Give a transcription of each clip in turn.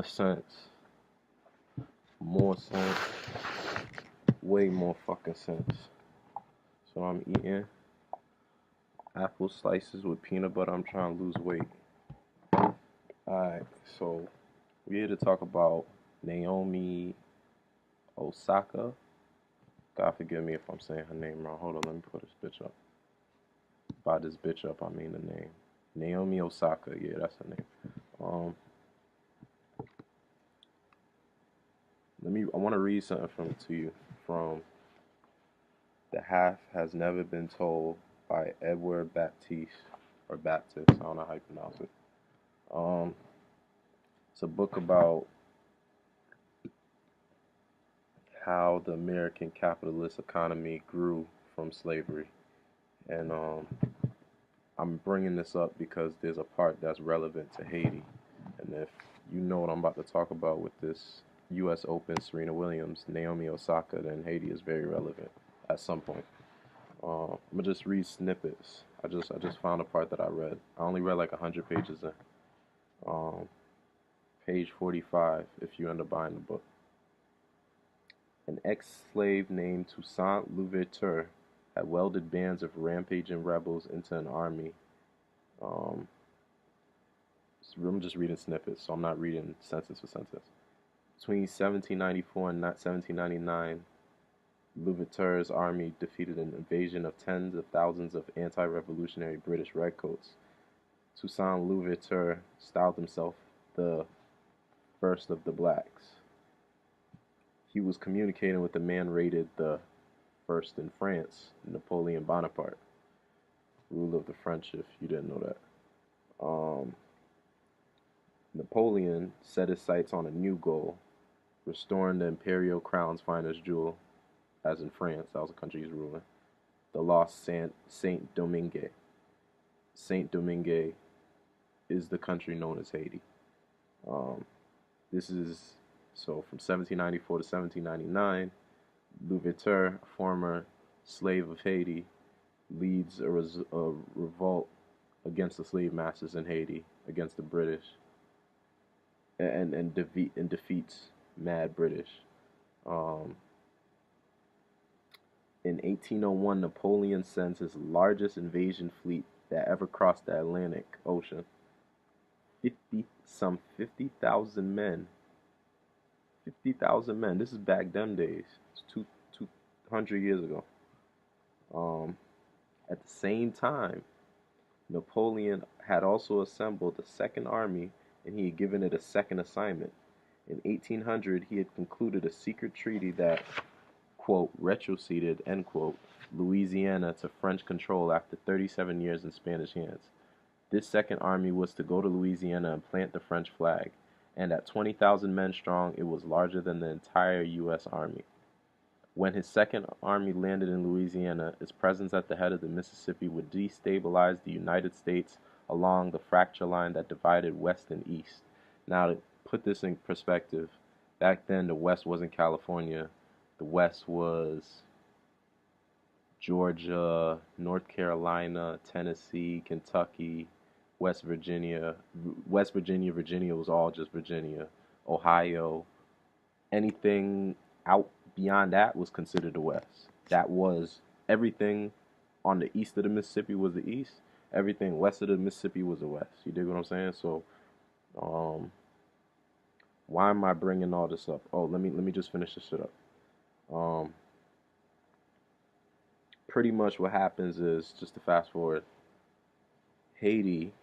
more sense. More sense. Way more fucking sense. So I'm eating apple slices with peanut butter. I'm trying to lose weight. Alright, so we're here to talk about Naomi Osaka. God forgive me if I'm saying her name wrong. Hold on, let me put this bitch up. By this bitch up, I mean the name. Naomi Osaka, yeah, that's her name. I want to read something to you from The Half Has Never Been Told by Edward Baptiste, or Baptist, I don't know how you pronounce it. It's a book about how the American capitalist economy grew from slavery. And I'm bringing this up because there's a part that's relevant to Haiti. And if you know what I'm about to talk about with this U.S. Open, Serena Williams, Naomi Osaka, then Haiti is very relevant at some point. I'm gonna just read snippets. I just found a part that I read. I only read like 100 pages in. Page 45, if you end up buying the book. An ex-slave named Toussaint Louverture had welded bands of rampaging rebels into an army. I'm just reading snippets, so I'm not reading sentence for sentence. Between 1794 and 1799, Louverture's army defeated an invasion of tens of thousands of anti-revolutionary British redcoats. Toussaint Louverture styled himself the first of the blacks. He was communicating with the man rated the first in France, Napoleon Bonaparte, ruler of the French, if you didn't know that. Napoleon set his sights on a new goal, restoring the imperial crown's finest jewel, as in France, that was the country he's ruling, the lost Saint Domingue. Saint Domingue is the country known as Haiti. This is, so from 1794 to 1799, Louverture, a former slave of Haiti, leads a revolt against the slave masters in Haiti, against the British, and defeats mad British. In 1801, Napoleon sends his largest invasion fleet that ever crossed the Atlantic Ocean. 50,000 men. 50,000 men. This is back them days. It's 200 years ago. At the same time, Napoleon had also assembled a second army, and he had given it a second assignment. In 1800, he had concluded a secret treaty that, quote, retroceded, end quote, Louisiana to French control after 37 years in Spanish hands. This second army was to go to Louisiana and plant the French flag, and at 20,000 men strong, it was larger than the entire U.S. Army. When his second army landed in Louisiana, its presence at the head of the Mississippi would destabilize the United States along the fracture line that divided West and East. Now, to put this in perspective, back then the West wasn't California. The West was Georgia, North Carolina, Tennessee, Kentucky, West Virginia. Virginia was all just Virginia. Ohio. Anything out beyond that was considered the West. That was everything on the east of the Mississippi was the East. Everything west of the Mississippi was the West. You dig what I'm saying? So, why am I bringing all this up? Oh, let me just finish this shit up. Pretty much what happens is, just to fast forward, Haiti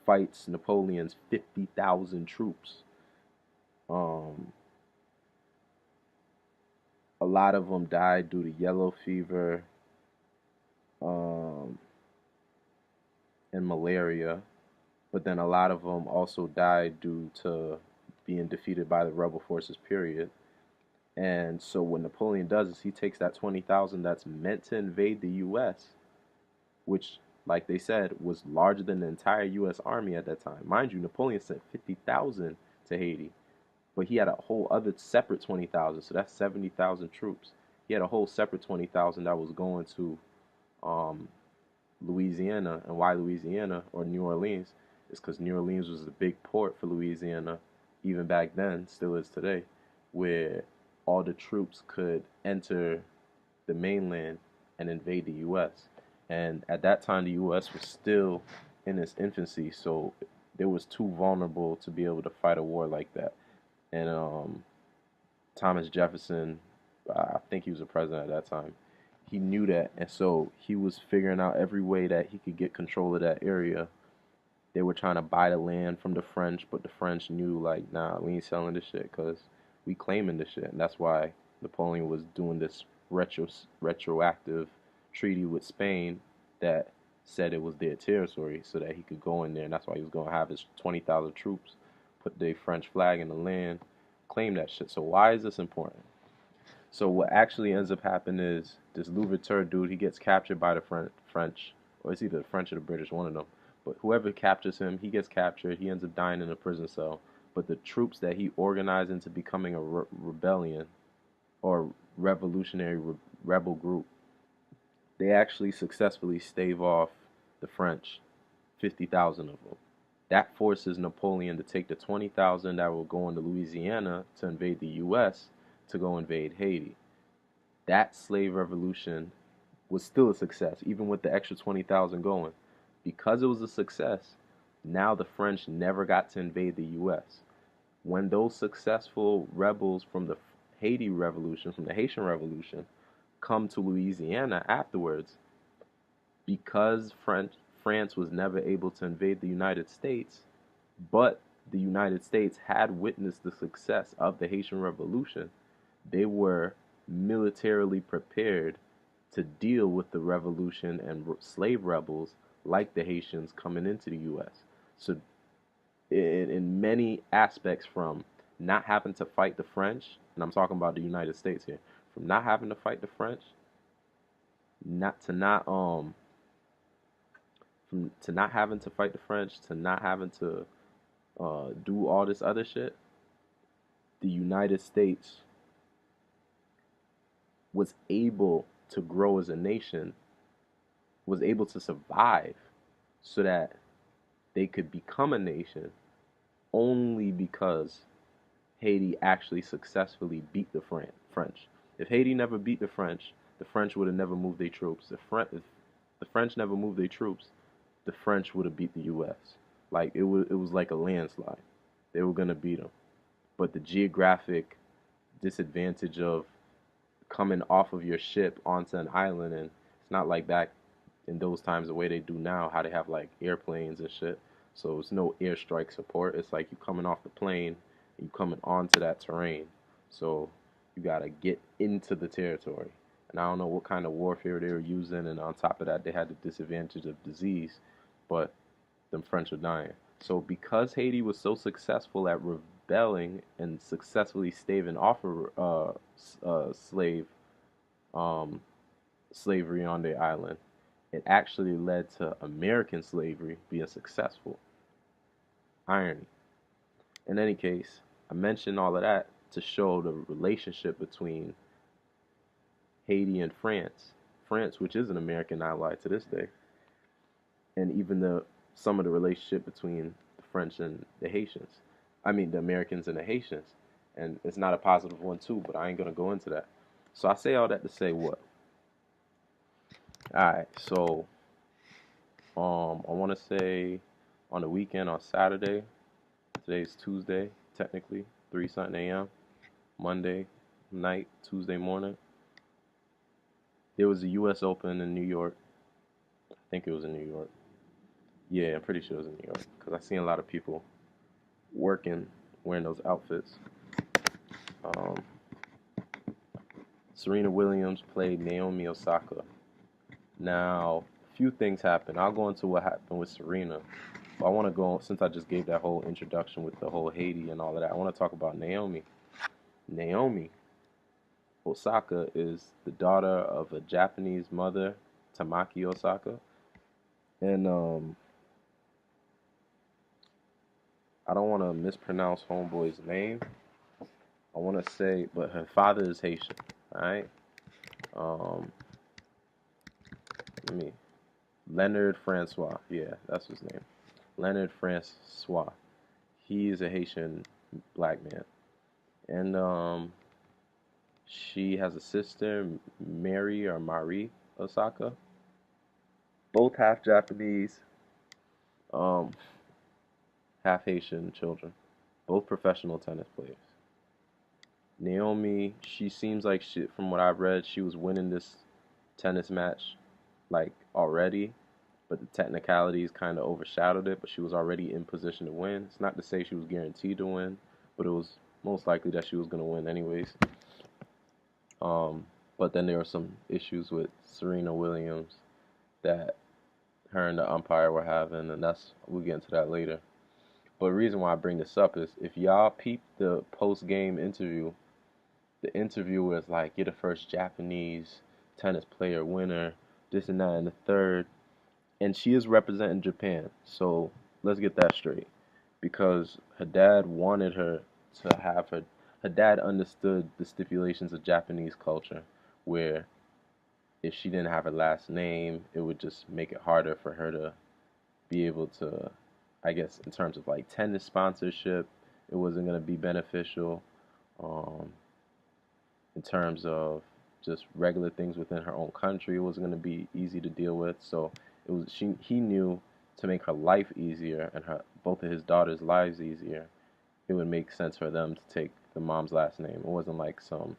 fights Napoleon's 50,000 troops. A lot of them died due to yellow fever and malaria, but then a lot of them also died due to being defeated by the rebel forces, period. And so what Napoleon does is he takes that 20,000 that's meant to invade the U.S., which, like they said, was larger than the entire U.S. Army at that time. Mind you, Napoleon sent 50,000 to Haiti, but he had a whole other separate 20,000, so that's 70,000 troops. He had a whole separate 20,000 that was going to Louisiana. And why Louisiana or New Orleans? is because New Orleans was a big port for Louisiana, even back then, still is today, where all the troops could enter the mainland and invade the U.S. And at that time, the U.S. was still in its infancy, so it was too vulnerable to be able to fight a war like that. And Thomas Jefferson, I think he was a president at that time, he knew that, and so he was figuring out every way that he could get control of that area. They were trying to buy the land from the French, but the French knew, like, nah, we ain't selling this shit because we claiming this shit. And that's why Napoleon was doing this retroactive treaty with Spain that said it was their territory so that he could go in there. And that's why he was going to have his 20,000 troops put the French flag in the land, claim that shit. So why is this important? So what actually ends up happening is this Louverture dude, he gets captured by the French, or it's either the French or the British, one of them. But whoever captures him, he gets captured. He ends up dying in a prison cell. But the troops that he organized into becoming a rebellion or revolutionary rebel group, they actually successfully stave off the French, 50,000 of them. That forces Napoleon to take the 20,000 that will go into Louisiana to invade the U.S. to go invade Haiti. That slave revolution was still a success, even with the extra 20,000 going. Because it was a success, now the French never got to invade the U.S. When those successful rebels from the Haiti Revolution, from the Haitian Revolution, come to Louisiana afterwards, because France was never able to invade the United States, but the United States had witnessed the success of the Haitian Revolution, they were militarily prepared to deal with the revolution and slave rebels like the Haitians coming into the U.S. So in many aspects, from not having to fight the French, and I'm talking about the United States here, from not having to fight the French, to not having to fight the French, to not having to do all this other shit, the United States was able to grow as a nation, was able to survive so that they could become a nation only because Haiti actually successfully beat the French. If Haiti never beat the French would have never moved their troops. If the French never moved their troops, the French would have beat the U.S. Like, it was like a landslide. They were going to beat them. But the geographic disadvantage of coming off of your ship onto an island, and it's not like back in those times the way they do now, how they have like airplanes and shit. So it's no airstrike support. It's like you coming off the plane, and you coming onto that terrain. So you gotta get into the territory. And I don't know what kind of warfare they were using, and on top of that, they had the disadvantage of disease, but them French were dying. So because Haiti was so successful at rebelling and successfully staving off slavery on their island, it actually led to American slavery being successful. Irony. In any case, I mentioned all of that to show the relationship between Haiti and France. France, which is an American ally to this day, and even some of the relationship between the French and the Haitians. I mean, the Americans and the Haitians. And it's not a positive one too, but I ain't gonna go into that. So I say all that to say what? Alright, so I wanna say on the weekend, on Saturday, today's Tuesday, technically, 3 something AM, Monday night, Tuesday morning, there was a US Open in New York. I think it was in New York. Yeah, I'm pretty sure it was in New York, because I seen a lot of people working, wearing those outfits. Serena Williams played Naomi Osaka. Now, a few things happened. I'll go into what happened with Serena. But I want to go, since I just gave that whole introduction with the whole Haiti and all of that, I want to talk about Naomi. Naomi Osaka is the daughter of a Japanese mother, Tamaki Osaka. And I don't want to mispronounce homeboy's name. I want to say, but her father is Haitian. Alright? Leonard Francois. Yeah, that's his name. Leonard Francois. He is a Haitian black man, and she has a sister, Mary or Marie Osaka. Both half Japanese, um, half Haitian children. Both professional tennis players. Naomi, she seems like from what I've read, she was winning this tennis match like already, but the technicalities kind of overshadowed it. But she was already in position to win. It's not to say she was guaranteed to win, but it was most likely that she was going to win anyways. But then there were some issues with Serena Williams that her and the umpire were having, and we'll get into that later. But the reason why I bring this up is if y'all peep the post-game interview, the interviewer is like, you're the first Japanese tennis player winner, this and that and the third. And she is representing Japan. So let's get that straight. Because her dad wanted her to have her dad understood the stipulations of Japanese culture, where if she didn't have her last name, it would just make it harder for her to be able to, I guess, in terms of like tennis sponsorship, it wasn't going to be beneficial. In terms of just regular things within her own country, it wasn't going to be easy to deal with. So he knew to make her life easier and both of his daughters' lives easier, it would make sense for them to take the mom's last name. It wasn't like some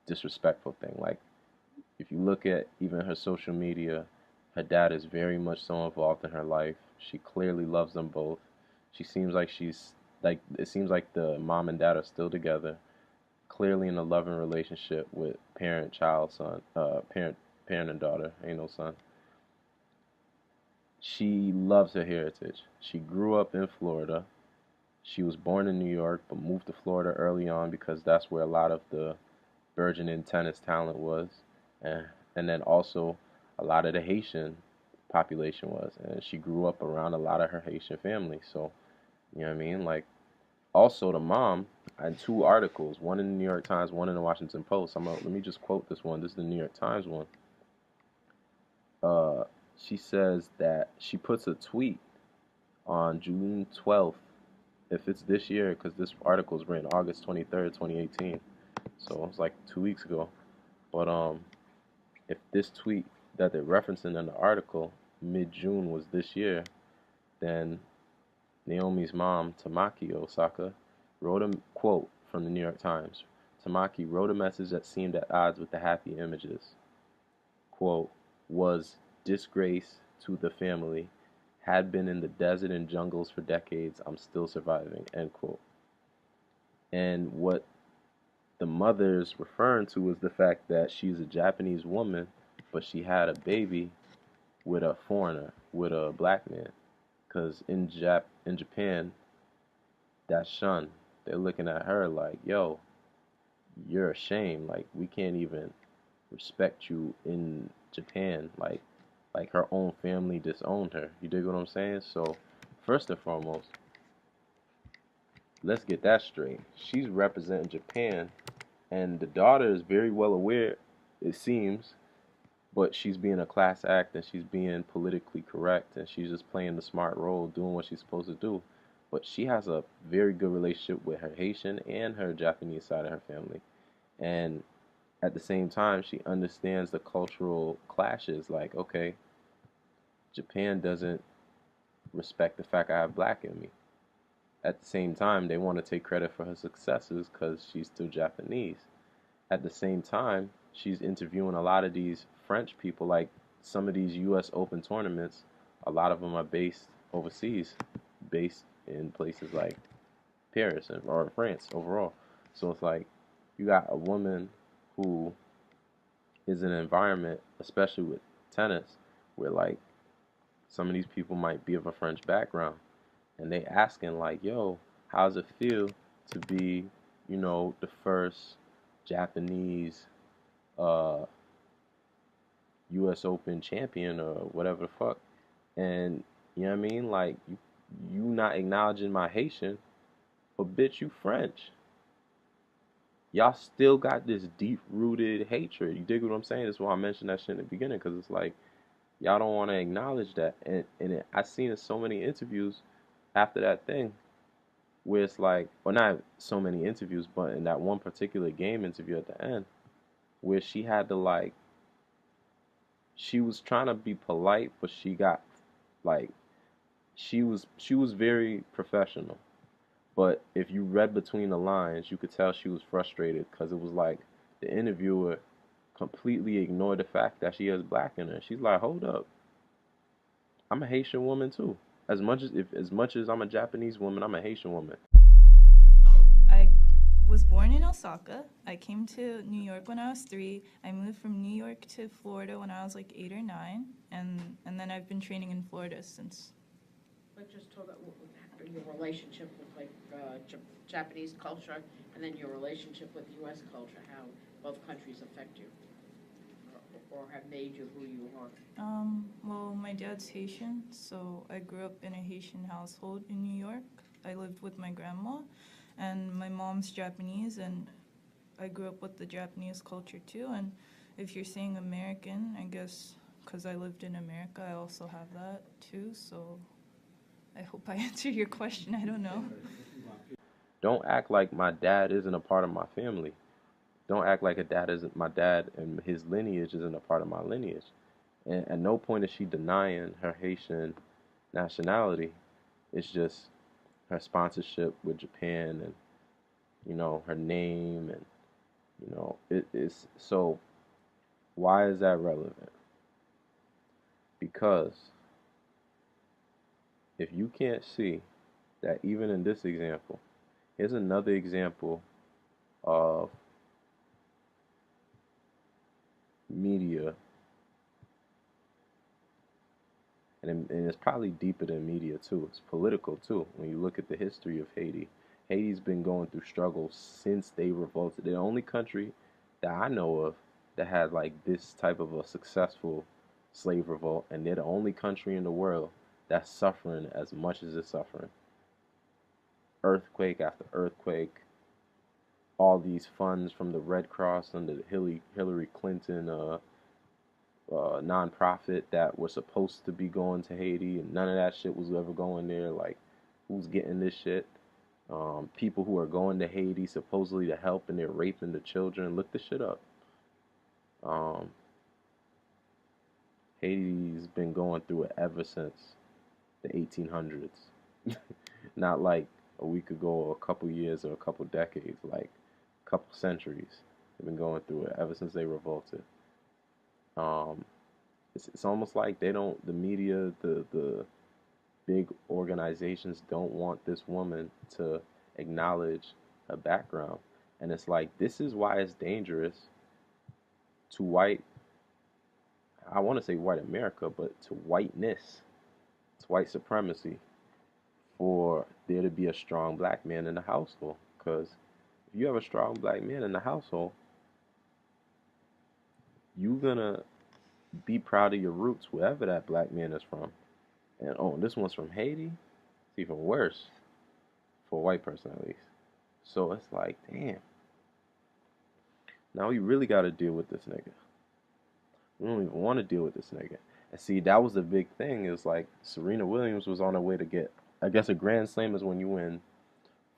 disrespectful thing. Like, if you look at even her social media, her dad is very much so involved in her life. She clearly loves them both. It seems like the mom and dad are still together, clearly in a loving relationship with parent, child, son, parent and daughter. Ain't no son. She loves her heritage. She grew up in Florida. She was born in New York, but moved to Florida early on because that's where a lot of the burgeoning tennis talent was, and then also a lot of the Haitian population was, and she grew up around a lot of her Haitian family. So, you know what I mean? Like, also the mom, I had two articles, one in the New York Times, one in the Washington Post. Let me just quote this one. This is the New York Times one. She says that she puts a tweet on June 12th, if it's this year, because this article is written August 23rd, 2018. So it's like 2 weeks ago. But if this tweet that they're referencing in the article, mid-June, was this year, then Naomi's mom, Tamaki Osaka, wrote a quote from the New York Times. Tamaki wrote a message that seemed at odds with the happy images. Quote, was disgrace to the family, had been in the desert and jungles for decades, I'm still surviving, end quote. And what the mother's referring to is the fact that she's a Japanese woman, but she had a baby with a foreigner, with a black man. Because in Japan, that's shunned. They're looking at her like, yo, you're a shame. Like, we can't even respect you in Japan. Like her own family disowned her. You dig what I'm saying? So, first and foremost, let's get that straight. She's representing Japan, and the daughter is very well aware, it seems, but she's being a class act and she's being politically correct and she's just playing the smart role, doing what she's supposed to do. But she has a very good relationship with her Haitian and her Japanese side of her family. And at the same time, she understands the cultural clashes. Like, okay, Japan doesn't respect the fact I have black in me. At the same time, they want to take credit for her successes because she's still Japanese. At the same time, she's interviewing a lot of these French people. Like, some of these U.S. Open tournaments, a lot of them are based overseas, based in places like Paris or France overall. So it's like you got a woman who is in an environment, especially with tennis, where like some of these people might be of a French background, and they asking like, "Yo, how's it feel to be, the first Japanese U.S. Open champion or whatever the fuck?" And you know what I mean? Like, you not acknowledging my Haitian, but bitch, you French. Y'all still got this deep-rooted hatred. You dig what I'm saying? That's why I mentioned that shit in the beginning, because it's like, Y'all don't want to acknowledge that. I seen in so many interviews after that thing where it's like, or not so many interviews, but in that one particular game interview at the end, where she had to like, she was trying to be polite, but she got like, she was very professional. But if you read between the lines, you could tell she was frustrated because it was like the interviewer completely ignored the fact that she has black in her. She's like, hold up, I'm a Haitian woman too. As much as I'm a Japanese woman, I'm a Haitian woman. I was born in Osaka. I came to New York when I was 3. I moved from New York to Florida when I was like 8 or 9, and then I've been training in Florida since. But just talk about your relationship with like Japanese culture, and then your relationship with U.S. culture, how both countries affect you, or have made you who you are. Well, my dad's Haitian, so I grew up in a Haitian household in New York. I lived with my grandma, and my mom's Japanese, and I grew up with the Japanese culture too. And if you're saying American, I guess because I lived in America, I also have that too. So I hope I answered your question. I don't know. Don't act like my dad isn't a part of my family. Don't act like a dad isn't my dad and his lineage isn't a part of my lineage. And at no point is she denying her Haitian nationality. It's just her sponsorship with Japan and her name and it's so why is that relevant? Because if you can't see that even in this example, here's another example of media, and it's probably deeper than media too. It's political too. When you look at the history of Haiti, Haiti's been going through struggles since they revolted. They're the only country that I know of that had like this type of a successful slave revolt, and they're the only country in the world that's suffering as much as it's suffering. Earthquake after earthquake, all these funds from the Red Cross under the Hillary Clinton nonprofit that was supposed to be going to Haiti, and none of that shit was ever going there. Like, who's getting this shit? People who are going to Haiti supposedly to help, and they're raping the children. Look this shit up. Um, Haiti's been going through it ever since the 1800s. Not like a week ago, or a couple years, or a couple decades. Like a couple centuries. They've been going through it ever since they revolted. Um, it's almost like they don't, the media, the big organizations don't want this woman to acknowledge her background. And it's like, this is why it's dangerous to white, I want to say white America, but to whiteness, to white supremacy, for there to be a strong black man in the household. Because if you have a strong black man in the household, you're going to be proud of your roots, wherever that black man is from. And oh, this one's from Haiti? It's even worse for a white person, at least. So it's like, damn. Now we really got to deal with this nigga. We don't even want to deal with this nigga. And see, that was the big thing. Is like Serena Williams was on her way to get, I guess a Grand Slam is when you win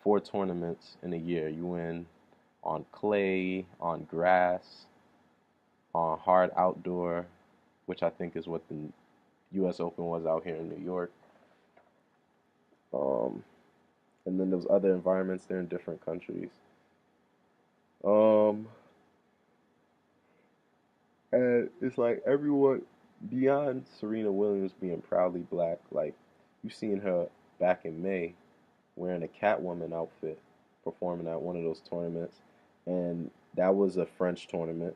4 tournaments in a year. You win on clay, on grass, on hard outdoor, which I think is what the U.S. Open was out here in New York. Um, and then there's other environments there in different countries. Um, and it's like everyone beyond Serena Williams being proudly black, like you seen her back in May wearing a Catwoman outfit performing at one of those tournaments, and that was a French tournament,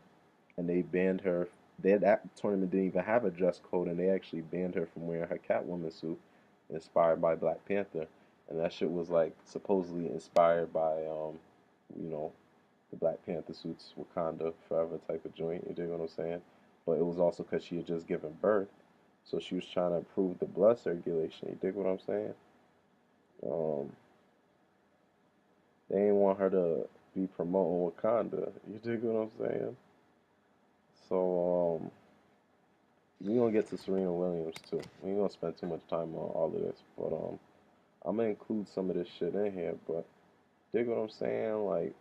and they banned her. That tournament didn't even have a dress code, and they actually banned her from wearing her Catwoman suit, inspired by Black Panther, and that shit was like supposedly inspired by you know, the Black Panther suits Wakanda Forever type of joint. You dig what I'm saying? But it was also because she had just given birth, so she was trying to improve the blood circulation. You dig what I'm saying? Um, they didn't want her to be promoting Wakanda. You dig what I'm saying? So we gonna get to Serena Williams too. We ain't gonna spend too much time on all of this, but I'm gonna include some of this shit in here. But dig what I'm saying? Like,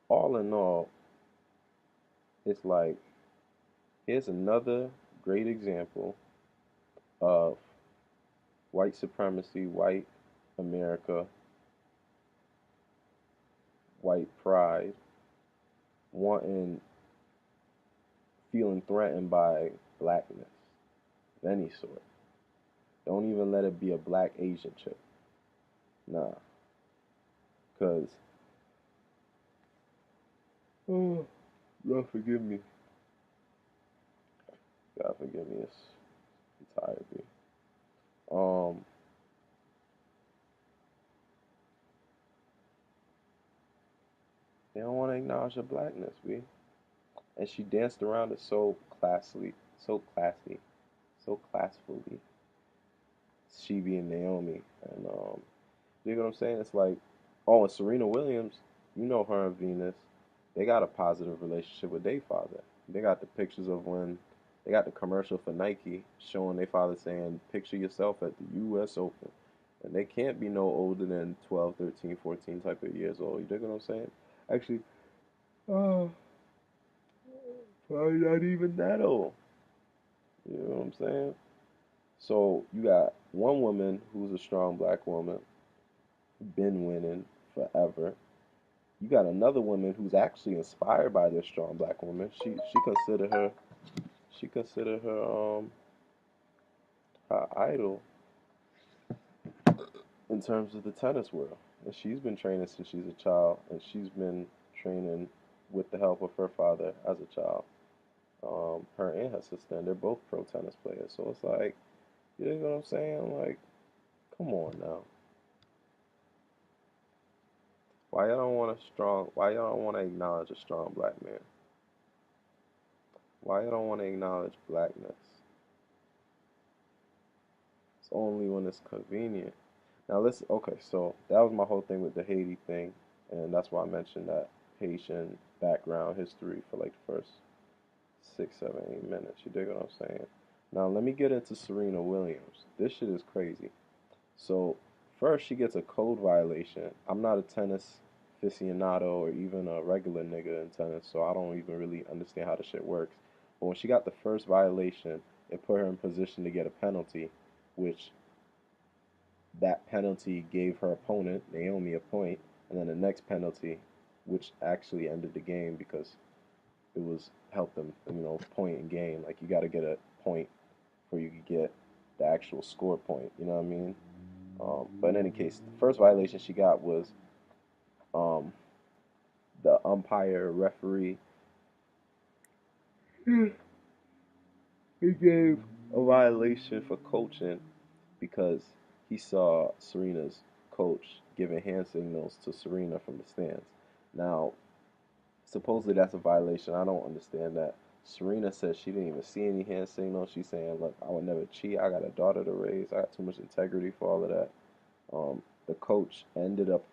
all in all, it's like here's another great example of white supremacy, white America, white pride, wanting, feeling threatened by blackness of any sort. Don't even let it be a black Asian chick. Nah, cause oh, God forgive me. God forgive me. I'm tired, B. Um, they don't want to acknowledge her blackness, B. And she danced around it so classily, so classy, so classfully. She being Naomi, and you know what I'm saying? It's like, oh, and Serena Williams, you know her and Venus, they got a positive relationship with their father. They got the pictures of when they got the commercial for Nike showing their father saying, "Picture yourself at the U.S. Open," and they can't be no older than 12, 13, 14 type of years old. You dig what I'm saying? Actually, oh, probably not even that old. You know what I'm saying? So you got one woman who's a strong black woman, been winning forever. You got another woman who's actually inspired by this strong black woman. She considered her her idol in terms of the tennis world. And she's been training since she's a child, and she's been training with the help of her father as a child. Her and her sister, and they're both pro tennis players. So it's like, you know what I'm saying? Like, come on now. Why y'all don't want a strong? Why y'all don't want to acknowledge a strong black man? Why y'all don't want to acknowledge blackness? It's only when it's convenient. Now listen, okay, so that was my whole thing with the Haiti thing, and that's why I mentioned that Haitian background history for like the first 6, 7, 8 minutes. You dig what I'm saying? Now let me get into Serena Williams. This shit is crazy. So first she gets a code violation. I'm not a tennis aficionado or even a regular nigga in tennis, so I don't even really understand how the shit works. But when she got the first violation, it put her in position to get a penalty, which that penalty gave her opponent, Naomi, a point, and then the next penalty, which actually ended the game because it was helped them, point and game. Like you got to get a point before you could get the actual score point. You know what I mean? But in any case, the first violation she got was um, the umpire referee. He gave a violation for coaching because he saw Serena's coach giving hand signals to Serena from the stands. Now, supposedly that's a violation. I don't understand that. Serena says she didn't even see any hand signals. She's saying, "Look, I would never cheat. I got a daughter to raise. I got too much integrity for all of that." The coach ended up,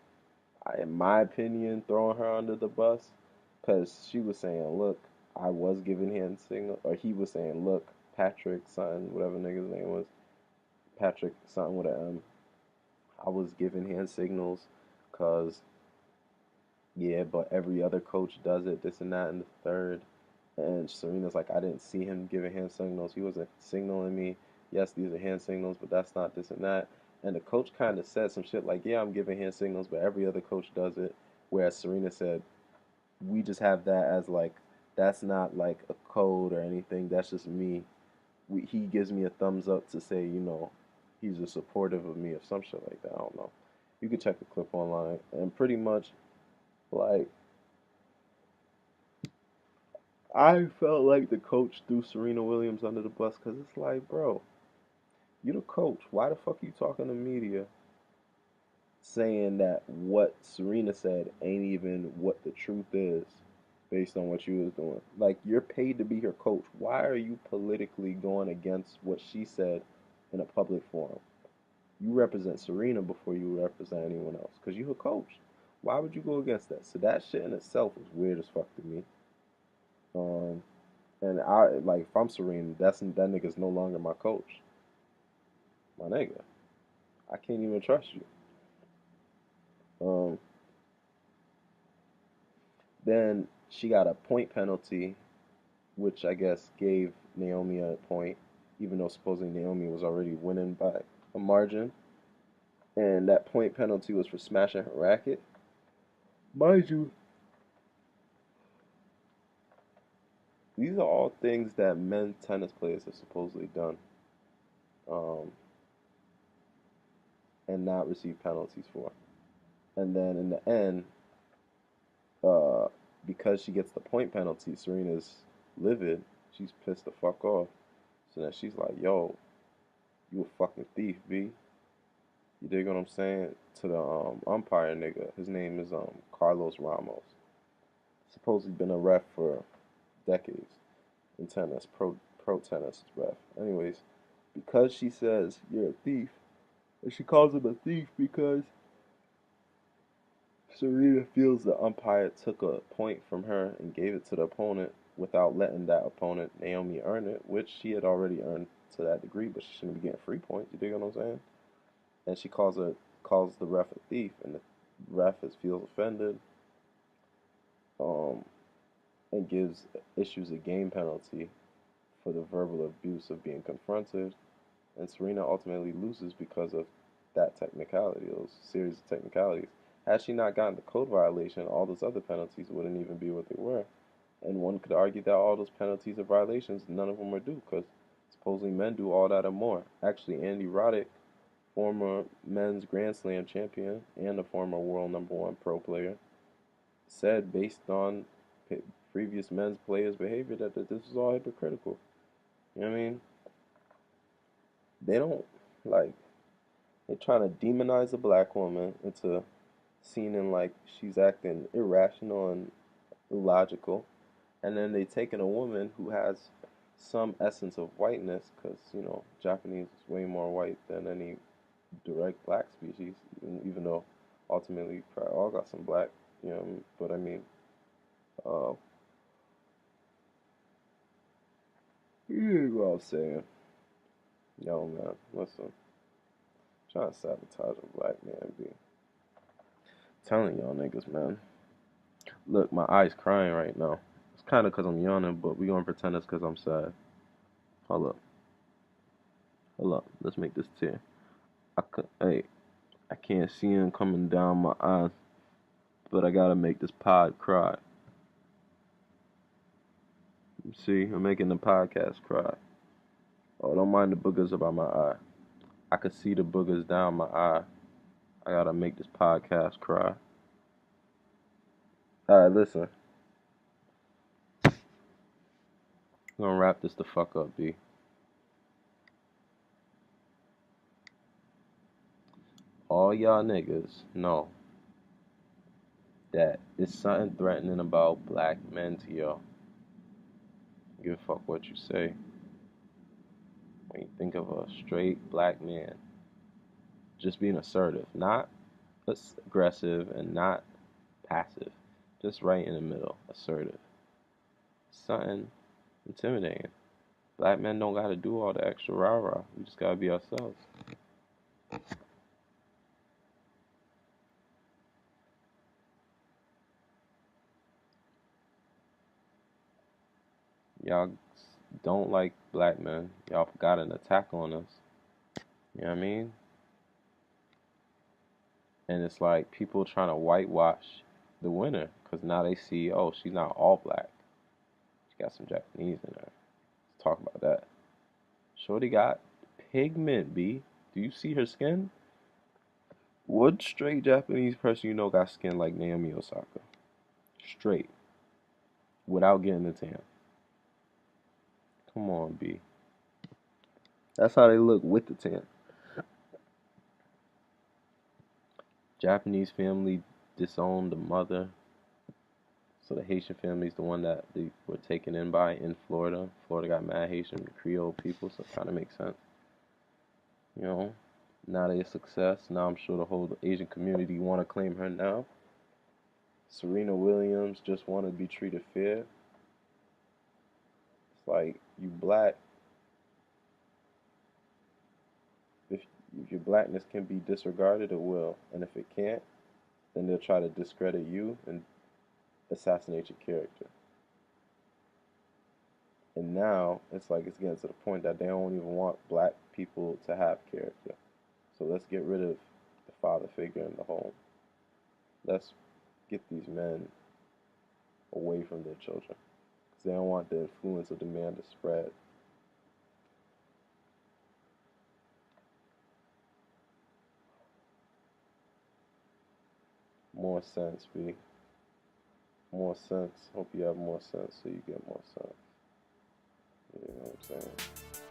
in my opinion, throwing her under the bus because she was saying, "Look, I was giving hand signals," or he was saying, "Look, Patrick, son, whatever nigga's name was, Patrick, something with an M. I was giving hand signals because, yeah, but every other coach does it, this and that, and the third." And Serena's like, "I didn't see him giving hand signals. He wasn't signaling me. Yes, these are hand signals, but that's not this and that." And the coach kind of said some shit like, "Yeah, I'm giving hand signals, but every other coach does it." Whereas Serena said, "We just have that as like, that's not like a code or anything. That's just me. He gives me a thumbs up to say, he's just supportive of me or some shit like that. I don't know. You can check the clip online." And pretty much, like, I felt like the coach threw Serena Williams under the bus because it's like, bro, you the coach. Why the fuck are you talking to media saying that what Serena said ain't even what the truth is based on what you was doing? Like, you're paid to be her coach. Why are you politically going against what she said in a public forum? You represent Serena before you represent anyone else because you're a coach. Why would you go against that? So that shit in itself was weird as fuck to me. Um, And I like if I'm Serena, that nigga's no longer my coach. My nigga, I can't even trust you. Um, then she got a point penalty, which I guess gave Naomi a point, even though supposedly Naomi was already winning by a margin. And that point penalty was for smashing her racket. Mind you, these are all things that men tennis players have supposedly done, um, and not received penalties for. And then in the end, uh, because she gets the point penalty, Serena's livid. She's pissed the fuck off. So then she's like, "Yo, you a fucking thief, B." You dig what I'm saying? To the umpire nigga. His name is Carlos Ramos. Supposedly been a ref for decades in tennis, pro tennis ref. Anyways, because she says you're a thief, and she calls him a thief because Serena feels the umpire took a point from her and gave it to the opponent without letting that opponent, Naomi, earn it, which she had already earned to that degree, but she shouldn't be getting free points. You dig what I'm saying? And she calls the ref a thief, and the ref feels offended, um, and issues a game penalty for the verbal abuse of being confronted, and Serena ultimately loses because of that technicality, those series of technicalities. Had she not gotten the code violation, all those other penalties wouldn't even be what they were. And one could argue that all those penalties are violations, none of them are due, because supposedly men do all that and more. Actually, Andy Roddick, former men's Grand Slam champion and a former world #1 pro player, said based on previous men's players' behavior that this is all hypocritical. You know what I mean? They don't, like, they're trying to demonize a black woman into seeming like she's acting irrational and illogical, and then they taking a woman who has some essence of whiteness, because Japanese is way more white than any direct black species, even though ultimately probably all got some black, but I mean, uh, you know what I'm saying. Yo, man, listen, trying to sabotage a black man, be telling y'all niggas, man. Look, my eye's crying right now. It's kind of because I'm yawning, but we gonna pretend it's because I'm sad. Hold up. Hold up. Let's make this tear. Hey, I can't see him coming down my eyes, but I gotta make this pod cry. See, I'm making the podcast cry. Oh, don't mind the boogers about my eye. I could see the boogers down my eye. I gotta make this podcast cry. Alright, listen. I'm gonna wrap this the fuck up, B. All y'all niggas know that it's something threatening about black men to y'all. Give a fuck what you say. When you think of a straight black man, just being assertive, not aggressive and not passive, just right in the middle, assertive. Something intimidating. Black men don't gotta do all the extra rah rah. We just gotta be ourselves. Y'all don't like black men. Y'all got an attack on us. You know what I mean? And it's like people trying to whitewash the winner because now they see, oh, she's not all black. She got some Japanese in her. Let's talk about that. Shorty got pigment, B. Do you see her skin? What straight Japanese person you know got skin like Naomi Osaka? Straight. Without getting the tan. Come on, B. That's how they look with the tan. Japanese family disowned the mother. So the Haitian family is the one that they were taken in by in Florida. Florida got mad Haitian Creole people, so it kind of makes sense. Now they're a success. Now I'm sure the whole Asian community want to claim her now. Serena Williams just want to be treated fair. It's like you black. If your blackness can be disregarded, it will. And if it can't, then they'll try to discredit you and assassinate your character. And now it's like it's getting to the point that they don't even want black people to have character. So let's get rid of the father figure in the home. Let's get these men away from their children. Because they don't want the influence of the man to spread. More sense, B. More sense. Hope you have more sense so you get more sense. You know what I'm saying?